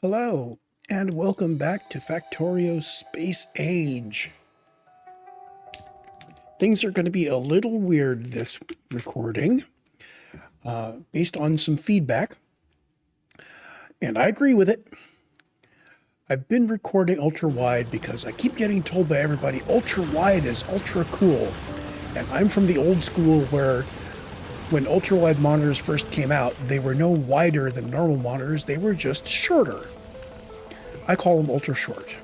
Hello, and welcome back to Factorio Space Age. Things are going to be a little weird this recording, based on some feedback, and I agree with it. I've been recording ultra wide because I keep getting told by everybody ultra wide is ultra cool, and I'm from the old school where when ultra wide monitors first came out, they were no wider than normal monitors, they were just shorter. I call them ultra short.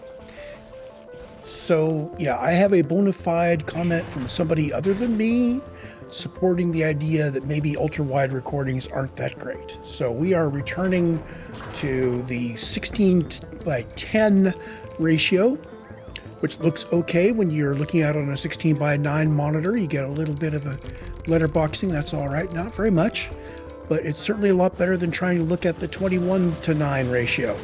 So, yeah, I have a bona fide comment from somebody other than me supporting the idea that maybe ultra-wide recordings aren't that great. So we are returning to the 16 by 10 ratio, which looks okay when you're looking at it on a 16 by 9 monitor. You get a little bit of a letterboxing, that's all right, not very much, but it's certainly a lot better than trying to look at the 21 to 9 ratio.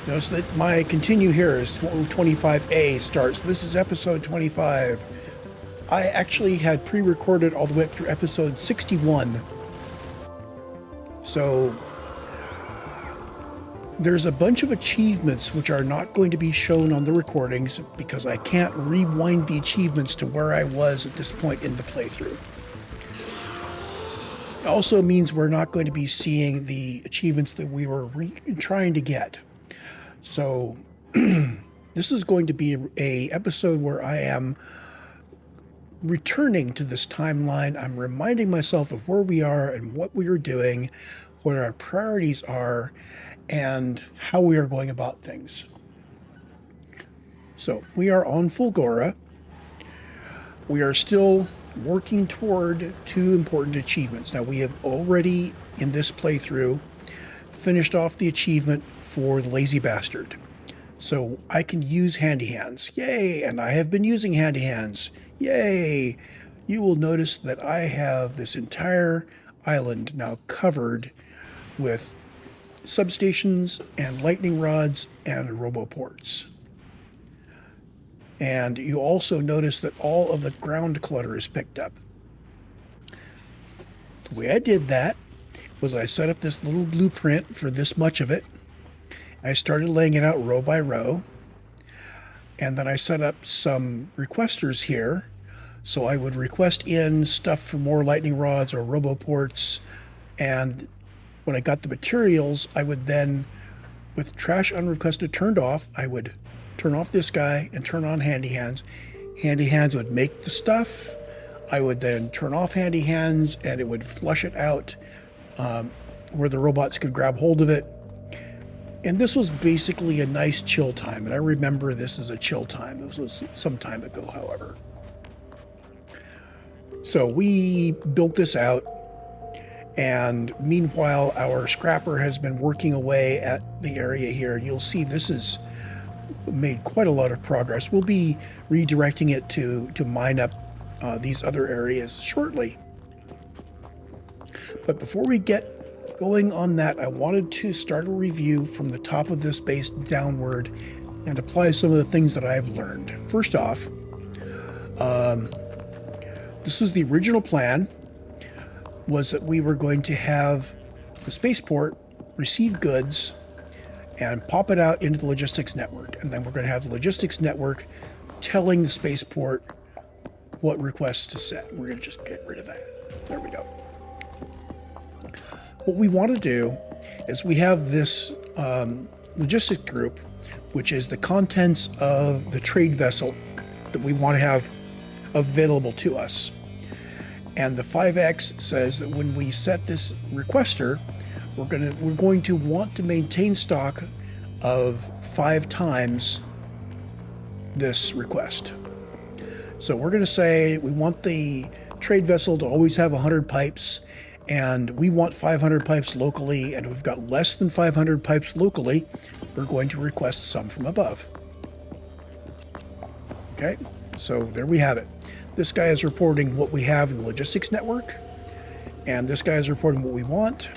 Notice that my continue here is 25A starts. This is episode 25. I actually had pre-recorded all the way up through episode 61. So there's a bunch of achievements which are not going to be shown on the recordings because I can't rewind the achievements to where I was at this point in the playthrough. It also means we're not going to be seeing the achievements that we were trying to get. So this is going to be a episode where I am returning to this timeline. I'm reminding myself of where we are and what we are doing, what our priorities are, and how we are going about things. So we are on Fulgora. We are still working toward two important achievements. Now we have already, in this playthrough, finished off the achievement for the lazy bastard. So I can use handy hands. Yay! And I have been using handy hands. Yay! You will notice that I have this entire island now covered with substations and lightning rods and roboports. And you also notice that all of the ground clutter is picked up. The way I did that was I set up this little blueprint for this much of it. I started laying it out row by row. And then I set up some requesters here. So I would request in stuff for more lightning rods or roboports. And when I got the materials, I would then, with trash unrequested turned off, I would turn off this guy and turn on handy hands. Handy hands would make the stuff. I would then turn off handy hands and it would flush it out where the robots could grab hold of it. And this was basically a nice chill time. And I remember this as a chill time. This was some time ago, however. So we built this out. And meanwhile, our scrapper has been working away at the area here. And you'll see this has made quite a lot of progress. We'll be redirecting it to mine up these other areas shortly. But before we get going on that, I wanted to start a review from the top of this base downward and apply some of the things that I've learned. First off, this is the original plan, was that we were going to have the spaceport receive goods and pop it out into the logistics network. And then we're going to have the logistics network telling the spaceport what requests to set. We're going to just get rid of that. There we go. What we want to do is we have this logistics group, which is the contents of the trade vessel that we want to have available to us. And the 5X says that when we set this requester, we're going to want to maintain stock of 5 times this request. So we're going to say we want the trade vessel to always have 100 pipes, and we want 500 pipes locally, and if we've got less than 500 pipes locally, we're going to request some from above. Okay, so there we have it. This guy is reporting what we have in the logistics network, and this guy is reporting what we want,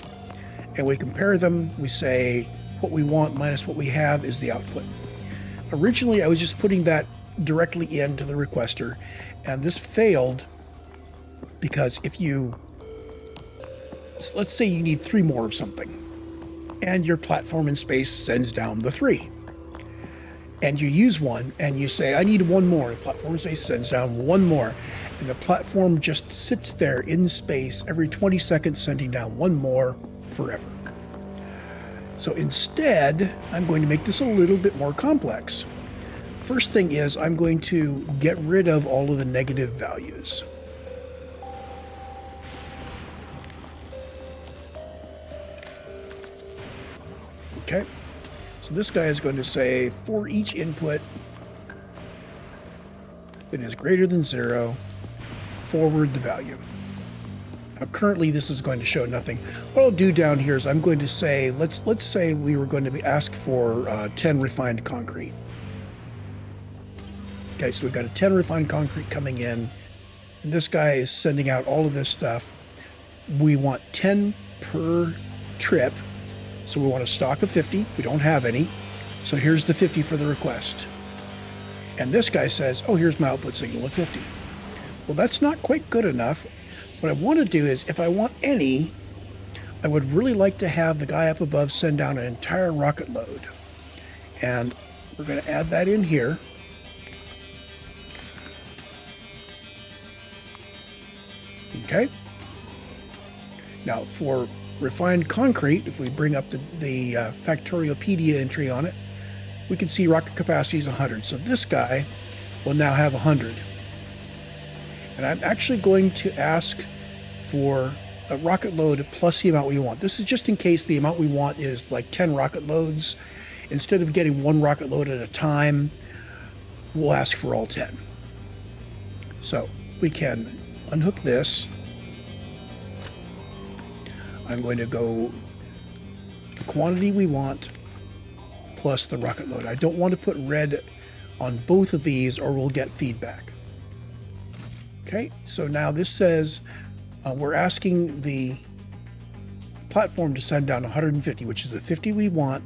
and we compare them. We say what we want minus what we have is the output. Originally, I was just putting that directly into the requester, and this failed because if you, let's say you need 3 more of something, and your platform in space sends down the 3. And you use one, and you say, I need one more. The platform in space sends down one more. And the platform just sits there in space every 20 seconds, sending down one more forever. So instead, I'm going to make this a little bit more complex. First thing is, I'm going to get rid of all of the negative values. Okay. So this guy is going to say, for each input that is greater than 0, forward the value. Now currently this is going to show nothing. What I'll do down here is I'm going to say, let's say we were going to be asked for 10 refined concrete. Okay, so we've got a 10 refined concrete coming in, and this guy is sending out all of this stuff. We want 10 per trip. So we want a stock of 50. We don't have any. So here's the 50 for the request. And this guy says, oh, here's my output signal of 50. Well, that's not quite good enough. What I want to do is, if I want any, I would really like to have the guy up above send down an entire rocket load. And we're going to add that in here. Okay. Now for refined concrete, if we bring up the Factoriopedia entry on it, we can see rocket capacity is 100. So this guy will now have 100. And I'm actually going to ask for a rocket load plus the amount we want. This is just in case the amount we want is like 10 rocket loads. Instead of getting one rocket load at a time, we'll ask for all 10. So we can unhook this. I'm going to go the quantity we want plus the rocket load. I don't want to put red on both of these or we'll get feedback. Okay, so now this says we're asking the platform to send down 150, which is the 50 we want,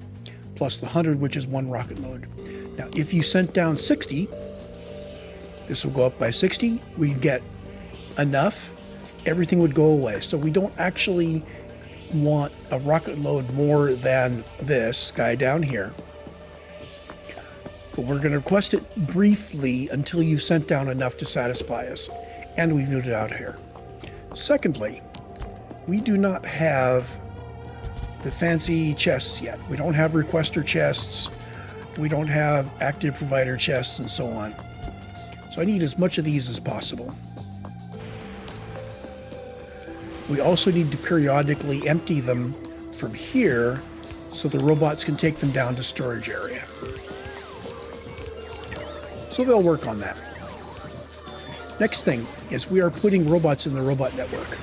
plus the 100, which is one rocket load. Now, if you sent down 60, this will go up by 60. We get enough, everything would go away. So we don't actually want a rocket load more than this guy down here. But we're going to request it briefly until you've sent down enough to satisfy us. And we've moved it out here. Secondly, we do not have the fancy chests yet. We don't have requester chests. We don't have active provider chests and so on. So I need as much of these as possible. We also need to periodically empty them from here so the robots can take them down to storage area. So they'll work on that. Next thing is we are putting robots in the robot network.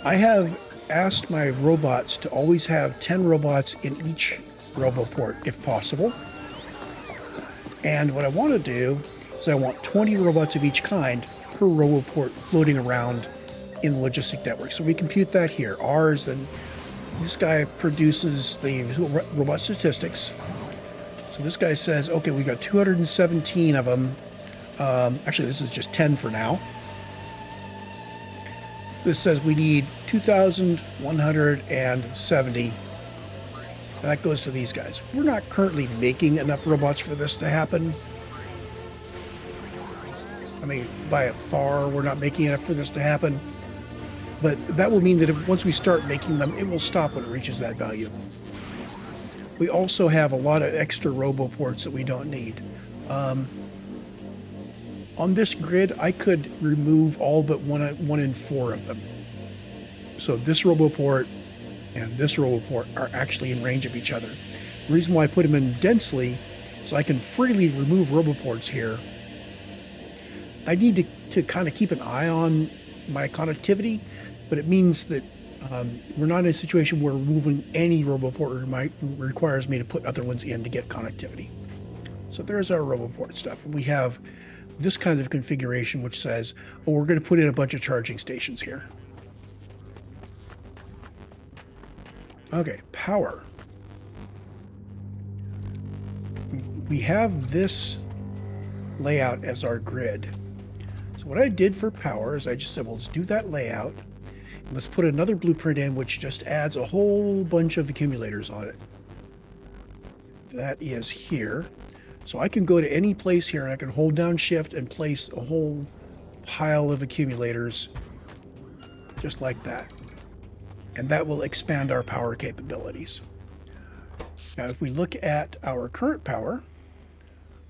I have asked my robots to always have 10 robots in each RoboPort if possible. And what I want to do is I want 20 robots of each kind per RoboPort floating around in the logistic network. So we compute that here. Ours, and this guy produces the robot statistics. So this guy says, okay, we got 217 of them. Actually, this is just 10 for now. This says we need 2,170. And that goes to these guys. We're not currently making enough robots for this to happen. I mean, by far, we're not making enough for this to happen. But that will mean that once we start making them, it will stop when it reaches that value. We also have a lot of extra RoboPorts that we don't need. On this grid, I could remove all but one in 4 of them. So this RoboPort and this RoboPort are actually in range of each other. The reason why I put them in densely is I can freely remove RoboPorts here. I need to kind of keep an eye on my connectivity, but it means that we're not in a situation where removing any RoboPort requires me to put other ones in to get connectivity. So there's our RoboPort stuff. And we have this kind of configuration which says, oh, we're going to put in a bunch of charging stations here. Okay, power. We have this layout as our grid. So what I did for power is I just said, well, let's do that layout. Let's put another blueprint in, which just adds a whole bunch of accumulators on it. That is here. So I can go to any place here and I can hold down shift and place a whole pile of accumulators just like that. And that will expand our power capabilities. Now, if we look at our current power,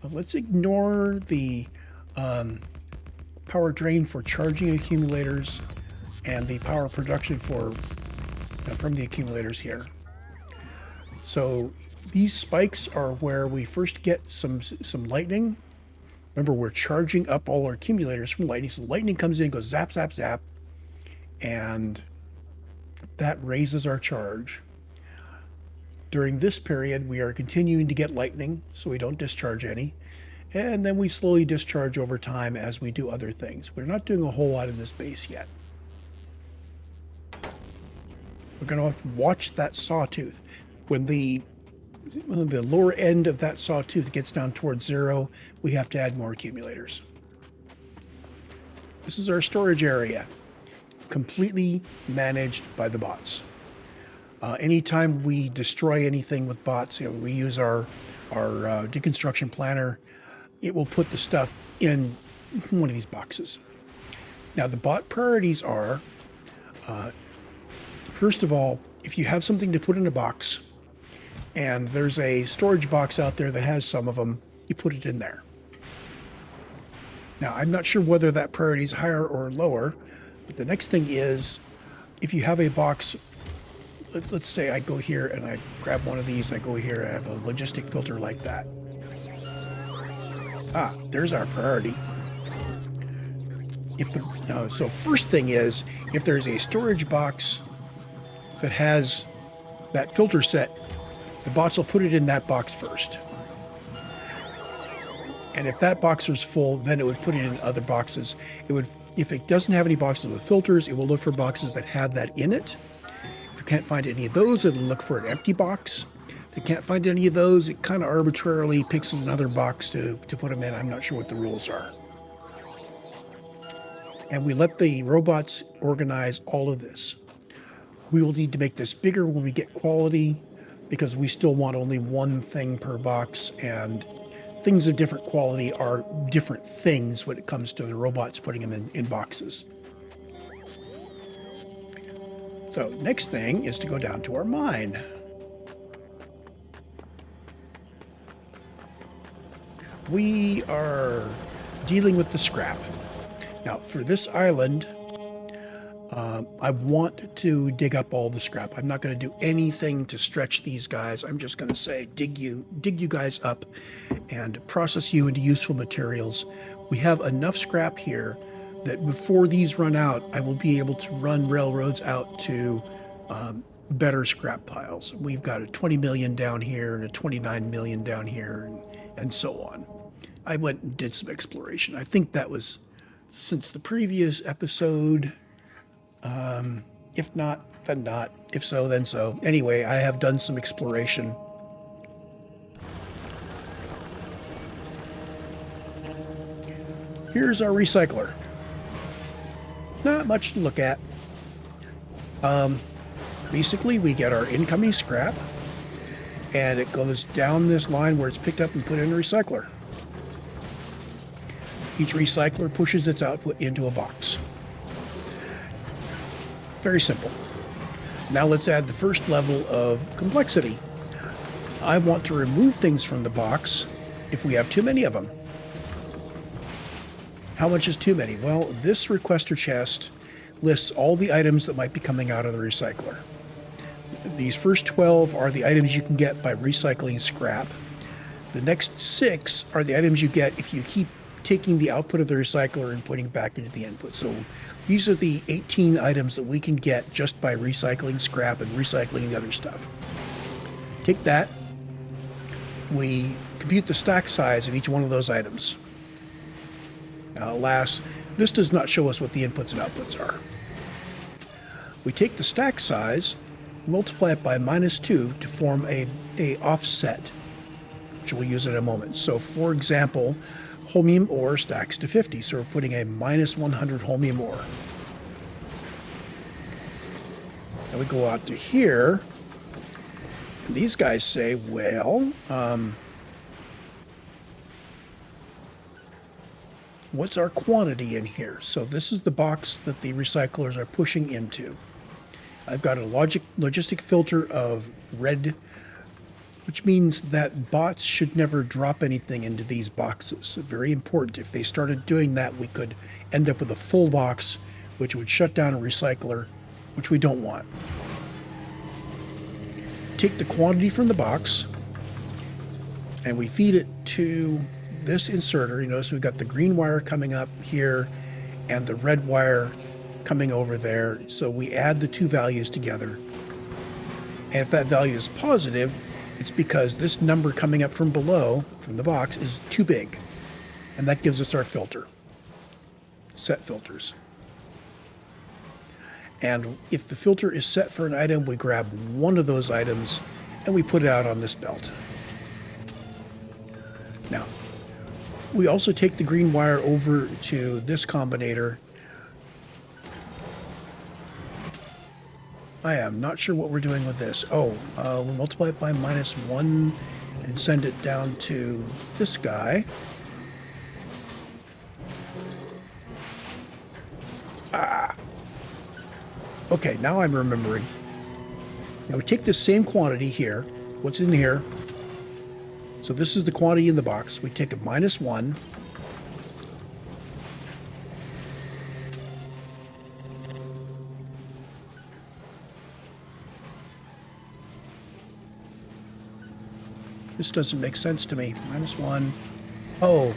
let's ignore the power drain for charging accumulators and the power production for from the accumulators here. So these spikes are where we first get some lightning. Remember, we're charging up all our accumulators from lightning. So lightning comes in, goes zap, zap, zap, and that raises our charge. During this period, we are continuing to get lightning, so we don't discharge any. And then we slowly discharge over time as we do other things. We're not doing a whole lot in this base yet. We're going to have to watch that sawtooth. When the lower end of that sawtooth gets down towards 0, we have to add more accumulators. This is our storage area, completely managed by the bots. Anytime we destroy anything with bots, we use our deconstruction planner, it will put the stuff in one of these boxes. Now, the bot priorities are, first of all, if you have something to put in a box, and there's a storage box out there that has some of them, you put it in there. Now, I'm not sure whether that priority is higher or lower, but the next thing is, if you have a box, let's say I go here and I grab one of these, I go here, I have a logistic filter like that. There's our priority. So first thing is, if there's a storage box that has that filter set, the bots will put it in that box first. And if that box is full, then it would put it in other boxes. If it doesn't have any boxes with filters, it will look for boxes that have that in it. If it can't find any of those, it'll look for an empty box. If it can't find any of those, it kind of arbitrarily picks another box to put them in. I'm not sure what the rules are. And we let the robots organize all of this. We will need to make this bigger when we get quality, because we still want only one thing per box, and things of different quality are different things when it comes to the robots putting them in boxes. So next thing is to go down to our mine. We are dealing with the scrap. Now, for this island, I want to dig up all the scrap. I'm not going to do anything to stretch these guys. I'm just going to say dig you guys up and process you into useful materials. We have enough scrap here that before these run out, I will be able to run railroads out to better scrap piles. We've got a 20 million down here and a 29 million down here, and so on. I went and did some exploration. I think that was since the previous episode. If not, then not. If so, then so. Anyway, I have done some exploration. Here's our recycler. Not much to look at. Basically, we get our incoming scrap, and it goes down this line where it's picked up and put in a recycler. Each recycler pushes its output into a box. Very simple. Now let's add the first level of complexity. I want to remove things from the box if we have too many of them. How much is too many? Well, this requester chest lists all the items that might be coming out of the recycler. These first 12 are the items you can get by recycling scrap. The next 6 are the items you get if you keep taking the output of the recycler and putting back into the input. So these are the 18 items that we can get just by recycling scrap and recycling the other stuff. Take that. We compute the stack size of each one of those items. Now, alas, this does not show us what the inputs and outputs are. We take the stack size, multiply it by -2 to form a offset, which we'll use in a moment. So, for example, holmium ore stacks to 50, so we're putting a -100 holmium ore. And we go out to here, and these guys say, well, what's our quantity in here? So this is the box that the recyclers are pushing into. I've got a logistic filter of red, which means that bots should never drop anything into these boxes. Very important. If they started doing that, we could end up with a full box, which would shut down a recycler, which we don't want. Take the quantity from the box, and we feed it to this inserter. You notice we've got the green wire coming up here and the red wire coming over there. So we add the two values together. And if that value is positive, it's because this number coming up from below, from the box, is too big. And that gives us our filter. Set filters. And if the filter is set for an item, we grab one of those items and we put it out on this belt. Now, we also take the green wire over to this combinator. I am not sure what we're doing with this. Oh, we'll multiply it by -1 and send it down to this guy. Okay, now I'm remembering. Now we take this same quantity here. What's in here? So this is the quantity in the box. We take a -1. This doesn't make sense to me. -1. Oh,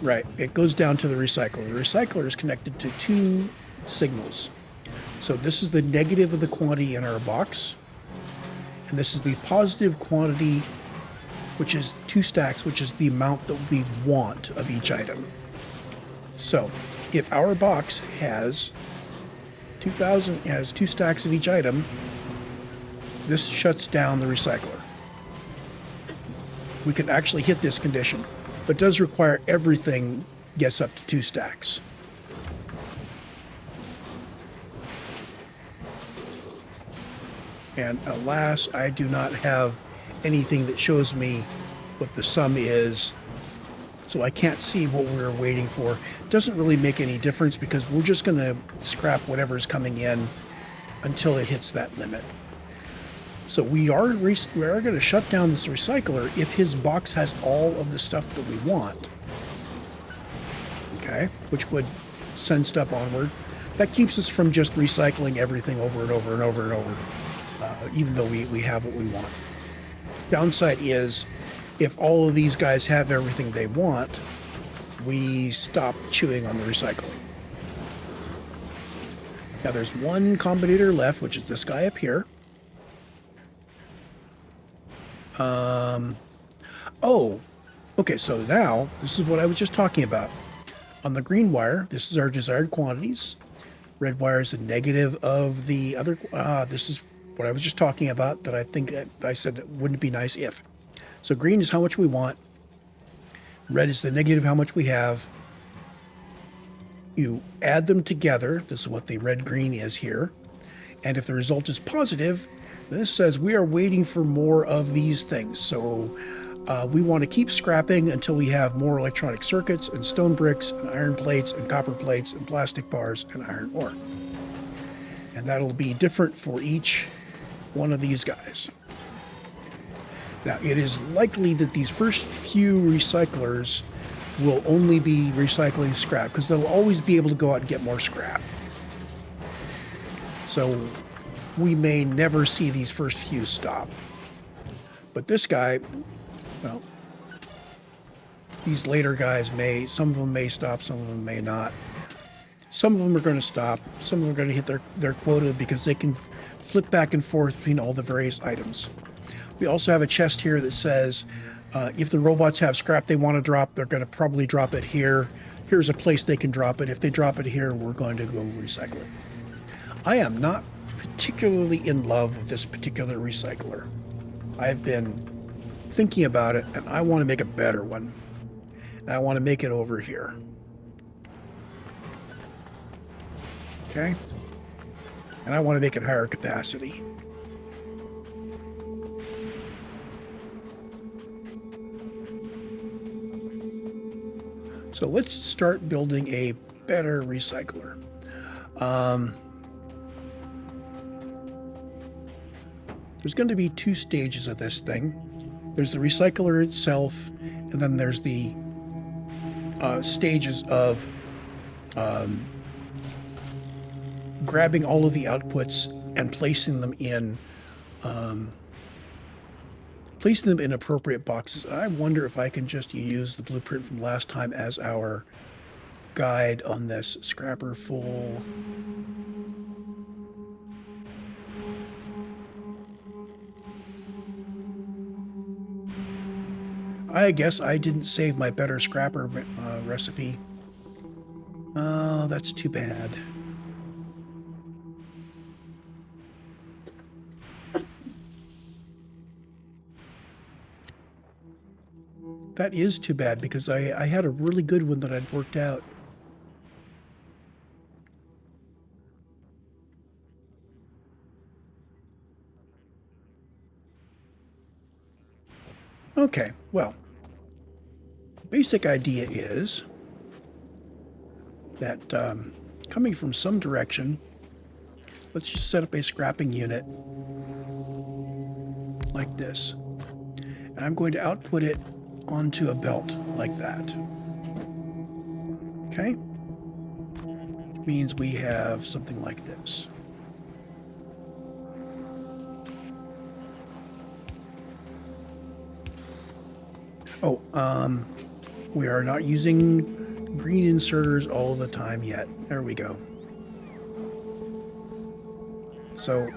right. It goes down to the recycler. The recycler is connected to two signals. So this is the negative of the quantity in our box. And this is the positive quantity, which is 2 stacks, which is the amount that we want of each item. So if our box has 2 stacks of each item, this shuts down the recycler. We can actually hit this condition, but it does require everything gets up to 2 stacks. And alas, I do not have anything that shows me what the sum is, so I can't see what we're waiting for. It doesn't really make any difference because we're just going to scrap whatever's coming in until it hits that limit. So we are going to shut down this recycler if his box has all of the stuff that we want. Okay, which would send stuff onward. That keeps us from just recycling everything over and over and over and over, even though we have what we want. Downside is, if all of these guys have everything they want, we stop chewing on the recycling. Now there's one combinator left, which is this guy up here. Oh, okay, so now this is what I was just talking about. On the green wire, this is our desired quantities. Red wire is the negative of the other. This is what I was just talking about, that I think I said it wouldn't be nice if. So green is how much we want. Red is the negative how much we have. You add them together. This is what the red-green is here. And if the result is positive, this says we are waiting for more of these things. So we want to keep scrapping until we have more electronic circuits and stone bricks and iron plates and copper plates and plastic bars and iron ore. And that'll be different for each one of these guys. Now, it is likely that these first few recyclers will only be recycling scrap because they'll always be able to go out and get more scrap. So we may never see these first few stop. But this guy, well, these later guys may, some of them may stop, some of them may not. Some of them are going to stop. Some of them are going to hit their quota because they can flip back and forth between all the various items. We also have a chest here that says if the robots have scrap they want to drop, they're going to probably drop it here. Here's a place they can drop it. If they drop it here, we're going to go recycle it. I am not particularly in love with this particular recycler. I've been thinking about it, and I want to make a better one. And I want to make it over here. Okay. And I want to make it higher capacity. So let's start building a better recycler. There's going to be two stages of this thing. There's the recycler itself, and then there's the stages of grabbing all of the outputs and placing them in appropriate boxes. I wonder if I can just use the blueprint from last time as our guide on this. Scrapper full. I guess I didn't save my better scrapper recipe. Oh, that's too bad. That is too bad, because I had a really good one that I'd worked out. Okay, well, the basic idea is that coming from some direction, let's just set up a scrapping unit like this. And I'm going to output it onto a belt like that. Okay? Which means we have something like this. Oh, we are not using green inserters all the time yet. There we go. So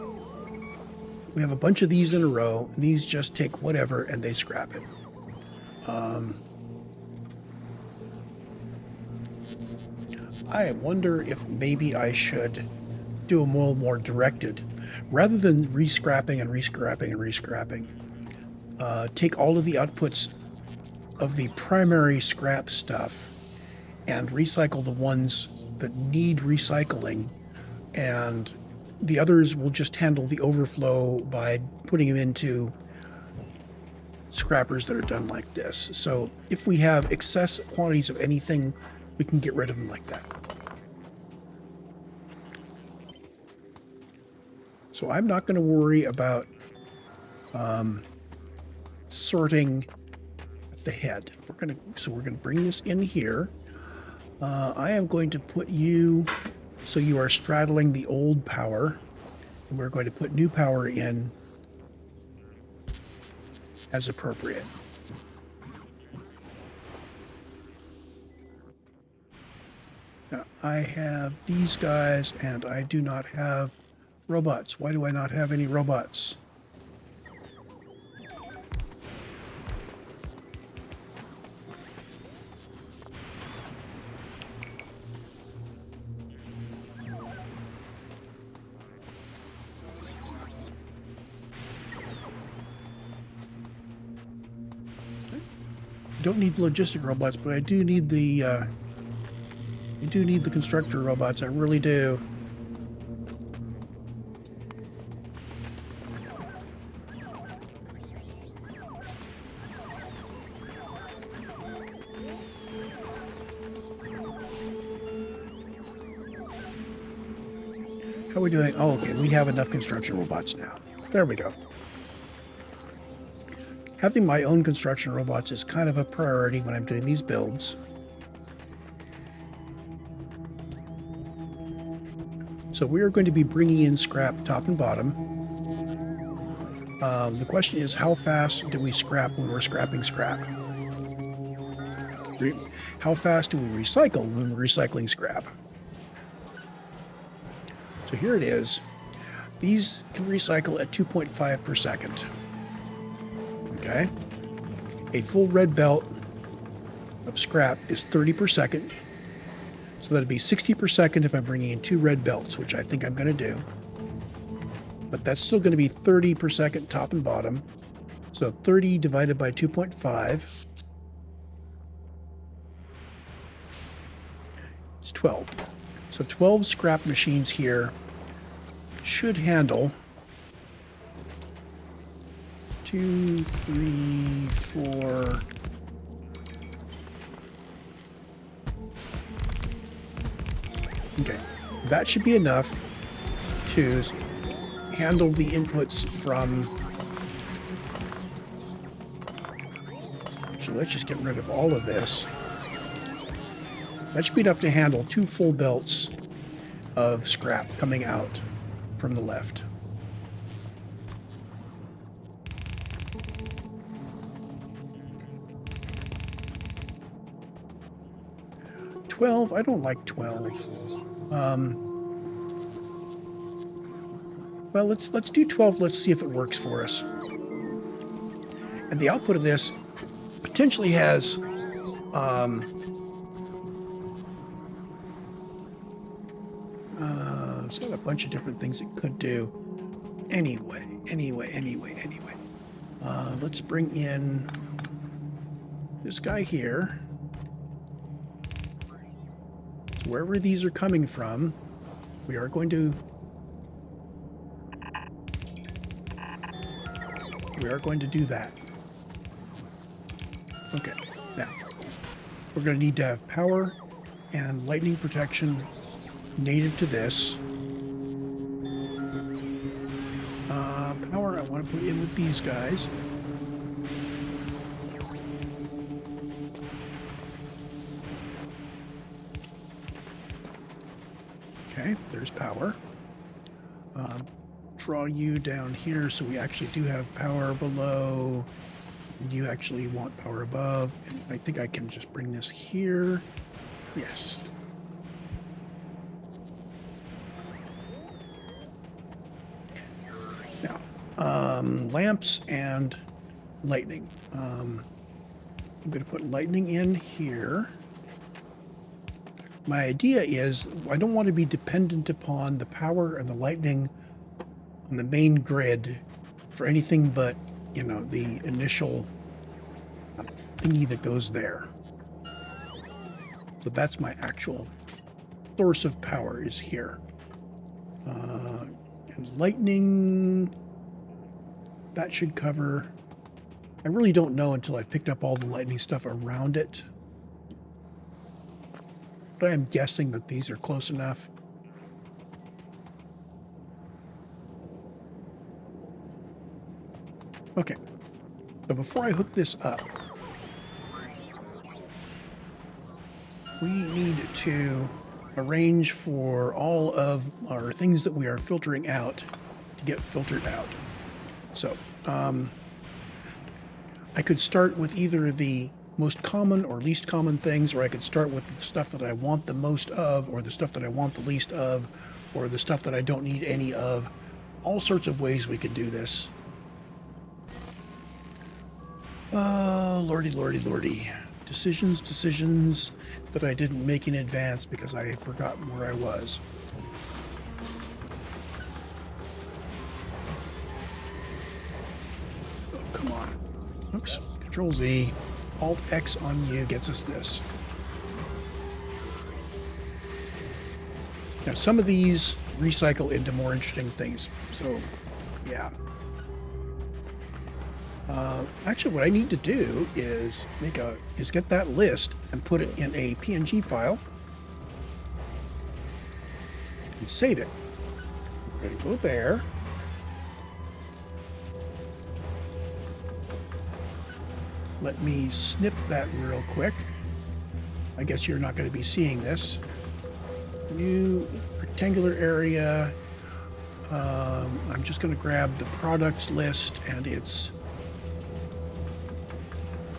we have a bunch of these in a row, and these just take whatever and they scrap it. I wonder if maybe I should do a little more directed. Rather than re-scrapping and re-scrapping and re-scrapping, take all of the outputs of the primary scrap stuff and recycle the ones that need recycling, and the others will just handle the overflow by putting them into scrappers that are done like this. So if we have excess quantities of anything, we can get rid of them like that. So I'm not going to worry about sorting the head. So we're going to bring this in here. I am going to put you so you are straddling the old power, and we're going to put new power in as appropriate. Now, I have these guys, and I do not have robots. Why do I not have any robots? Don't need the logistic robots, but I do need the constructor robots. I really do. How are we doing? Oh, okay, we have enough construction robots now. There we go. Having my own construction robots is kind of a priority when I'm doing these builds. So we are going to be bringing in scrap top and bottom. The question is, how fast do we scrap when we're scrapping scrap? How fast do we recycle when we're recycling scrap? So here it is. These can recycle at 2.5 per second. Okay? A full red belt of scrap is 30 per second. So that'd be 60 per second if I'm bringing in 2 red belts, which I think I'm going to do. But that's still going to be 30 per second top and bottom. So 30 divided by 2.5 is 12. So 12 scrap machines here should handle 2, 3, 4. Okay, that should be enough to handle the inputs from... So let's just get rid of all of this. That should be enough to handle 2 full belts of scrap coming out from the left. I don't like 12. Well, let's do 12. Let's see if it works for us. And the output of this potentially has it's got a bunch of different things it could do. Anyway. Let's bring in this guy here. So wherever these are coming from, we are going to do that. Okay, now we're going to need to have power and lightning protection native to this. Power I want to put in with these guys. Okay, there's power. Draw you down here so we actually do have power below. You actually want power above. And I think I can just bring this here. Yes. Now, lamps and lightning. I'm going to put lightning in here. My idea is I don't want to be dependent upon the power and the lightning on the main grid for anything but, you know, the initial thingy that goes there. So that's my actual source of power is here. And lightning, that should cover... I really don't know until I've picked up all the lightning stuff around it. But I am guessing that these are close enough. Okay, so before I hook this up, we need to arrange for all of our things that we are filtering out to get filtered out. So, I could start with either the most common or least common things, or I could start with the stuff that I want the most of, or the stuff that I want the least of, or the stuff that I don't need any of. All sorts of ways we can do this. Lordy. Decisions that I didn't make in advance because I had forgotten where I was. Oh, come on. Oops. Control Z. Alt X on you gets us this. Now, some of these recycle into more interesting things. So, yeah. Actually, what I need to do is get that list and put it in a PNG file and save it. We're going to go there. Let me snip that real quick. I guess you're not going to be seeing this. New rectangular area. I'm just going to grab the products list, and it's...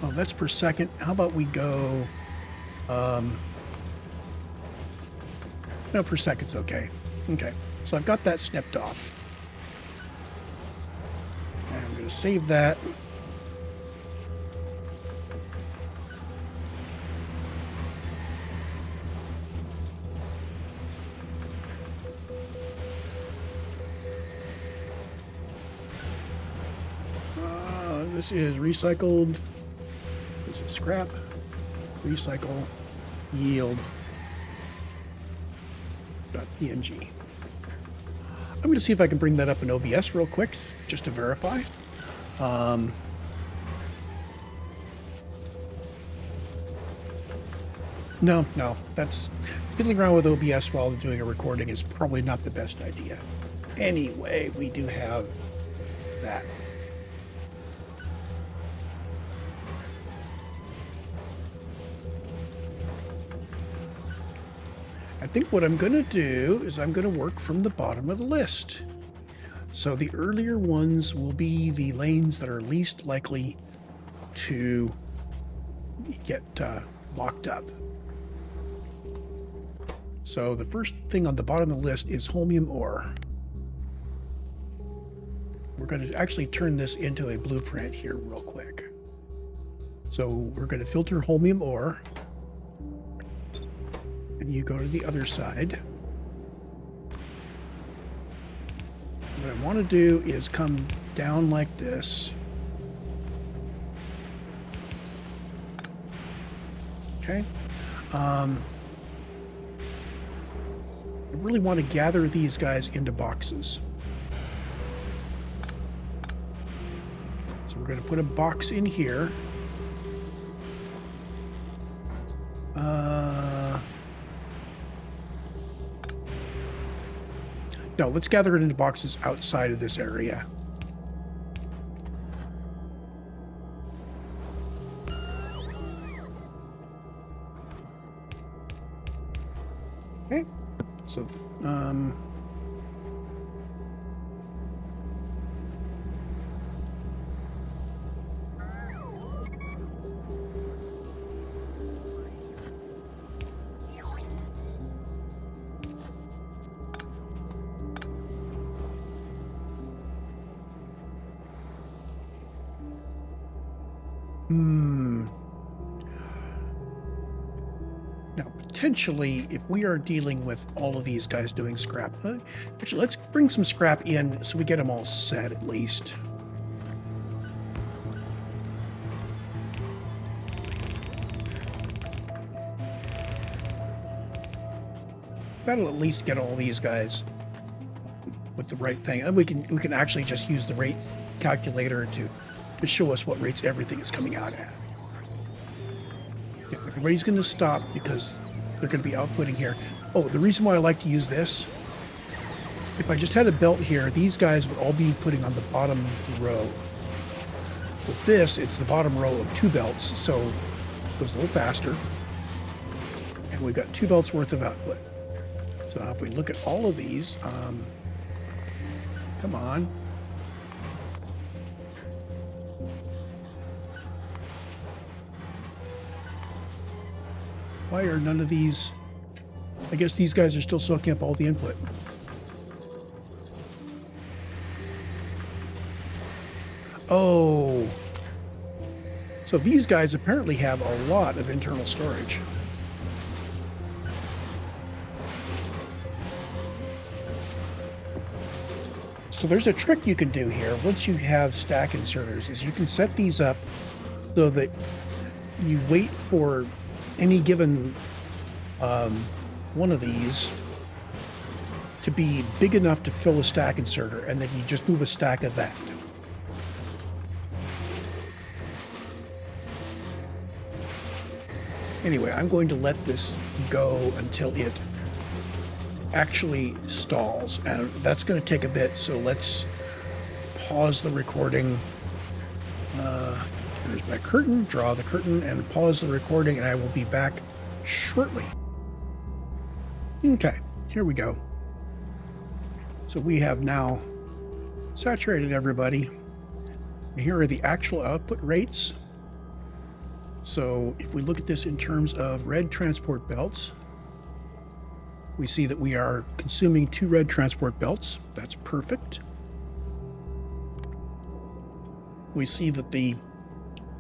Oh, that's per second. How about we go... No, per second's okay. Okay, so I've got that snipped off. And I'm going to save that. This is recycled. This is scrap. Recycle. Yield. .png. I'm going to see if I can bring that up in OBS real quick, just to verify. No, that's fiddling around with OBS while doing a recording is probably not the best idea. Anyway, we do have that. I think what I'm going to do is I'm going to work from the bottom of the list. So the earlier ones will be the lanes that are least likely to get locked up. So the first thing on the bottom of the list is holmium ore. We're going to actually turn this into a blueprint here real quick. So we're going to filter holmium ore. And you go to the other side. What I want to do is come down like this. Okay. I really want to gather these guys into boxes. So we're going to put a box in here. No, let's gather it into boxes outside of this area. Okay. So, now, potentially, if we are dealing with all of these guys doing scrap, actually, let's bring some scrap in so we get them all set at least. That'll at least get all these guys with the right thing. And we can actually just use the rate calculator to show us what rates everything is coming out at. Yeah, everybody's going to stop because they're going to be outputting here. Oh, the reason why I like to use this, if I just had a belt here, these guys would all be putting on the bottom row. With this, it's the bottom row of 2 belts, so it goes a little faster. And we've got 2 belts worth of output. So now if we look at all of these, come on. Why are none of these? I guess these guys are still soaking up all the input. Oh. So these guys apparently have a lot of internal storage. So there's a trick you can do here once you have stack inserters, is you can set these up so that you wait for any given one of these to be big enough to fill a stack inserter, and then you just move a stack of that. Anyway, I'm going to let this go until it actually stalls, and that's going to take a bit, so let's pause the recording. Here's my curtain, draw the curtain, and pause the recording, and I will be back shortly. Okay, here we go. So we have now saturated everybody. Here are the actual output rates. So if we look at this in terms of red transport belts, we see that we are consuming 2 red transport belts. That's perfect. We see that the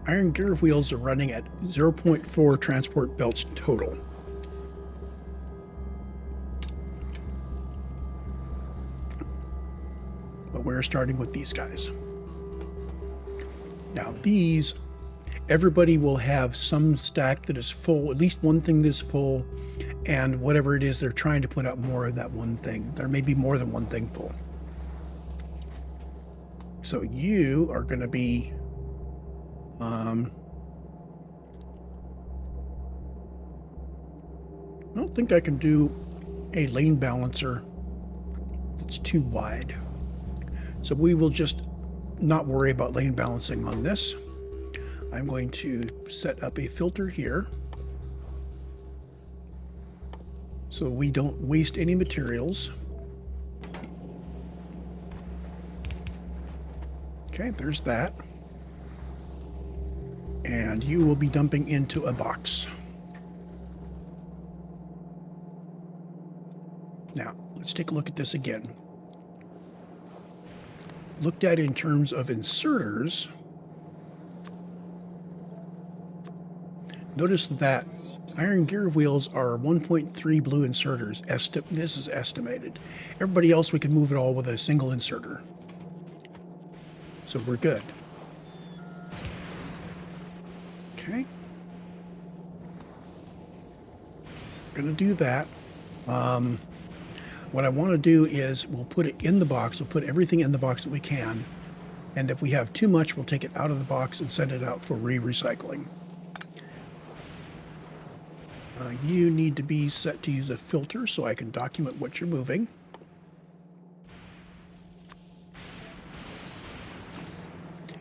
iron gear wheels are running at 0.4 transport belts total. But we're starting with these guys. Now these, everybody will have some stack that is full, at least one thing that's full, and whatever it is, they're trying to put out more of that one thing. There may be more than one thing full. So you are going to be, I don't think I can do a lane balancer that's too wide. So we will just not worry about lane balancing on this. I'm going to set up a filter here so we don't waste any materials. Okay, there's that. And you will be dumping into a box. Now, let's take a look at this again. Looked at in terms of inserters, notice that iron gear wheels are 1.3 blue inserters. This is estimated. Everybody else, we can move it all with a single inserter. So we're good. Okay. Gonna do that. What I want to do is we'll put it in the box. We'll put everything in the box that we can. And if we have too much, we'll take it out of the box and send it out for recycling. You need to be set to use a filter so I can document what you're moving.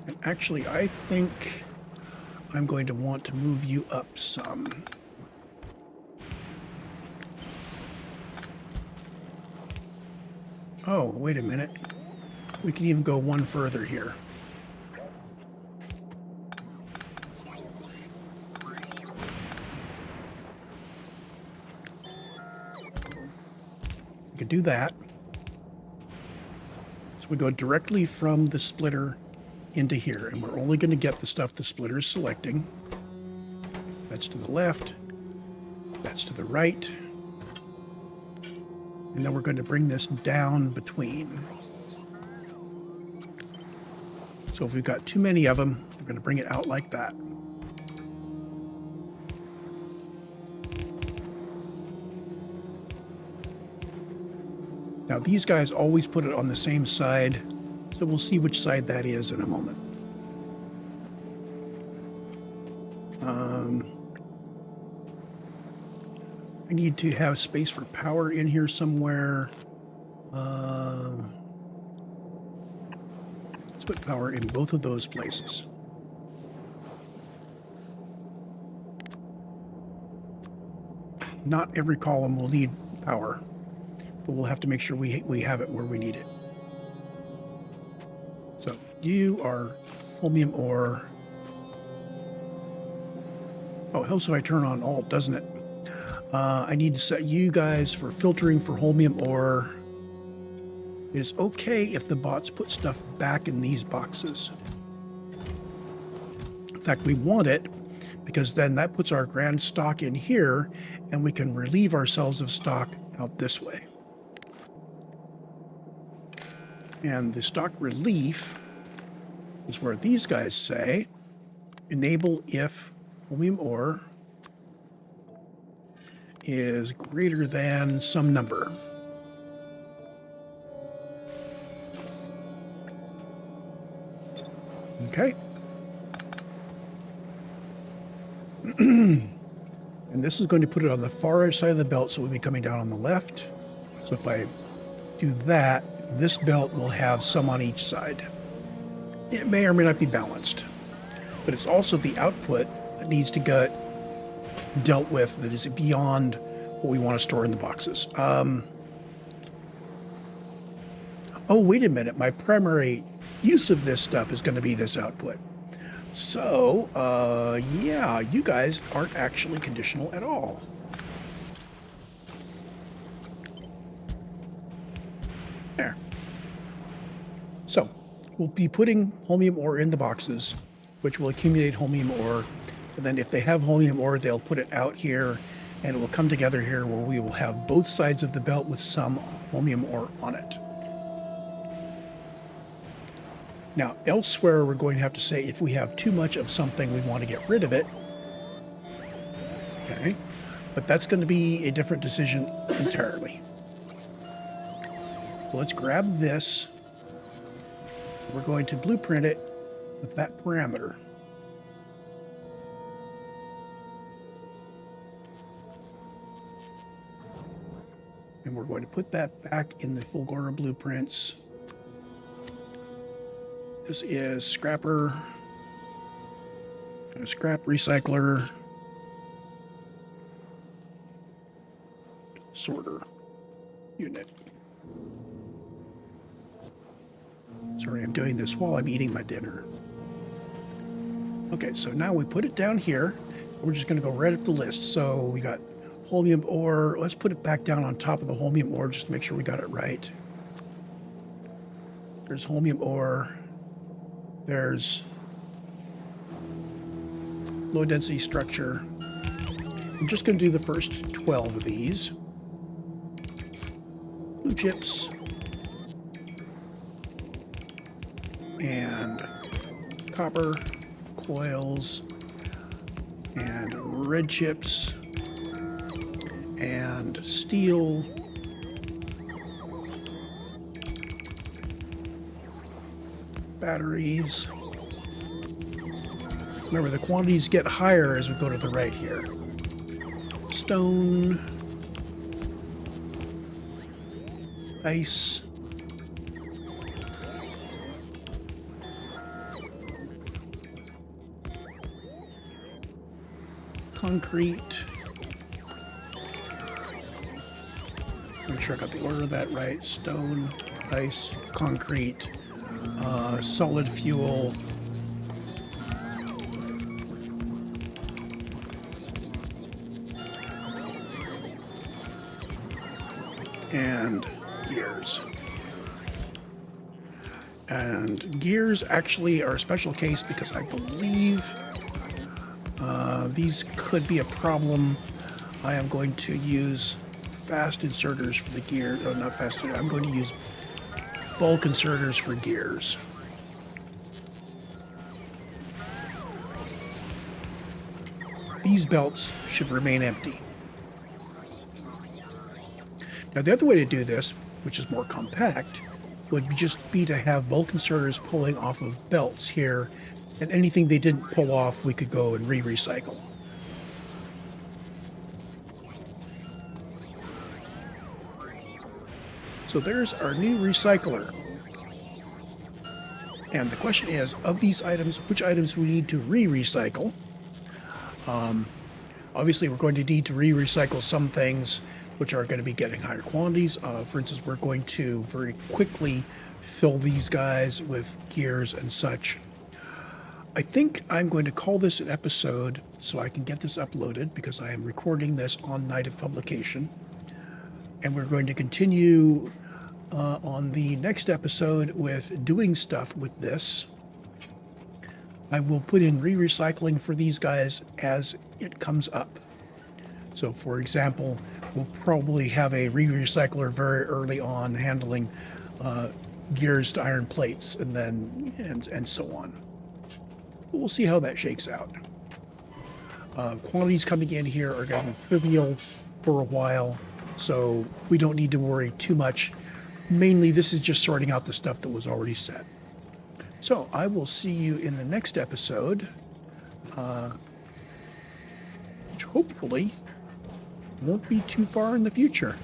And actually, I think I'm going to want to move you up some. Oh, wait a minute. We can even go one further here. We could do that. So we go directly from the splitter into here, and we're only going to get the stuff the splitter is selecting. That's to the left. That's to the right. And then we're going to bring this down between. So if we've got too many of them, we're going to bring it out like that. Now these guys always put it on the same side, so we'll see which side that is in a moment. I need to have space for power in here somewhere. Let's put power in both of those places. Not every column will need power, but we'll have to make sure we have it where we need it. So you are holmium ore. Oh, it helps if I turn on alt, doesn't it? I need to set you guys for filtering for holmium ore. It is okay if the bots put stuff back in these boxes. In fact, we want it because then that puts our grand stock in here and we can relieve ourselves of stock out this way. And the stock relief is where these guys say, enable if holmium ore is greater than some number. Okay. And this is going to put it on the far side of the belt, so we'll be coming down on the left. So if I do that, this belt will have some on each side. It may or may not be balanced, but it's also the output that needs to get dealt with that is beyond what we want to store in the boxes. Oh, wait a minute. My primary use of this stuff is going to be this output. So, yeah, you guys aren't actually conditional at all. There. So, we'll be putting holmium ore in the boxes, which will accumulate holmium ore. And then if they have holmium ore, they'll put it out here, and it will come together here where we will have both sides of the belt with some holmium ore on it. Now, elsewhere, we're going to have to say if we have too much of something, we want to get rid of it. Okay. But that's going to be a different decision entirely. So let's grab this. we're going to blueprint it with that parameter. And we're going to put that back in the Fulgora blueprints. This is scrapper, scrap recycler, sorter unit. Sorry, I'm doing this while I'm eating my dinner. Okay, so now we put it down here. We're just going to go right up the list. So we got holmium ore. Let's put it back down on top of the holmium ore just to make sure we got it right. There's holmium ore. There's low density structure. I'm just going to do the first 12 of these. Blue chips. And copper coils. And red chips. And steel, batteries. Remember, the quantities get higher as we go to the right here. Stone, ice, concrete. Make sure I got the order of that right. Stone, ice, concrete, solid fuel, and gears. And gears actually are a special case because I believe these could be a problem. I am going to use fast inserters for the gear. Oh, not fast. I'm going to use bulk inserters for gears. These belts should remain empty. Now, the other way to do this, which is more compact, would just be to have bulk inserters pulling off of belts here, and anything they didn't pull off, we could go and recycle. So there's our new recycler. And the question is, of these items, which items we need to recycle? Obviously, we're going to need to recycle some things which are going to be getting higher quantities. For instance, we're going to very quickly fill these guys with gears and such. I think I'm going to call this an episode so I can get this uploaded because I am recording this on night of publication. And we're going to continue on the next episode with doing stuff with this. I will put in recycling for these guys as it comes up. So, for example, we'll probably have a recycler very early on handling gears to iron plates and then and so on. But we'll see how that shakes out. Quantities coming in here are going to be trivial for a while, so we don't need to worry too much. Mainly, this is just sorting out the stuff that was already set. So I will see you in the next episode, which hopefully won't be too far in the future.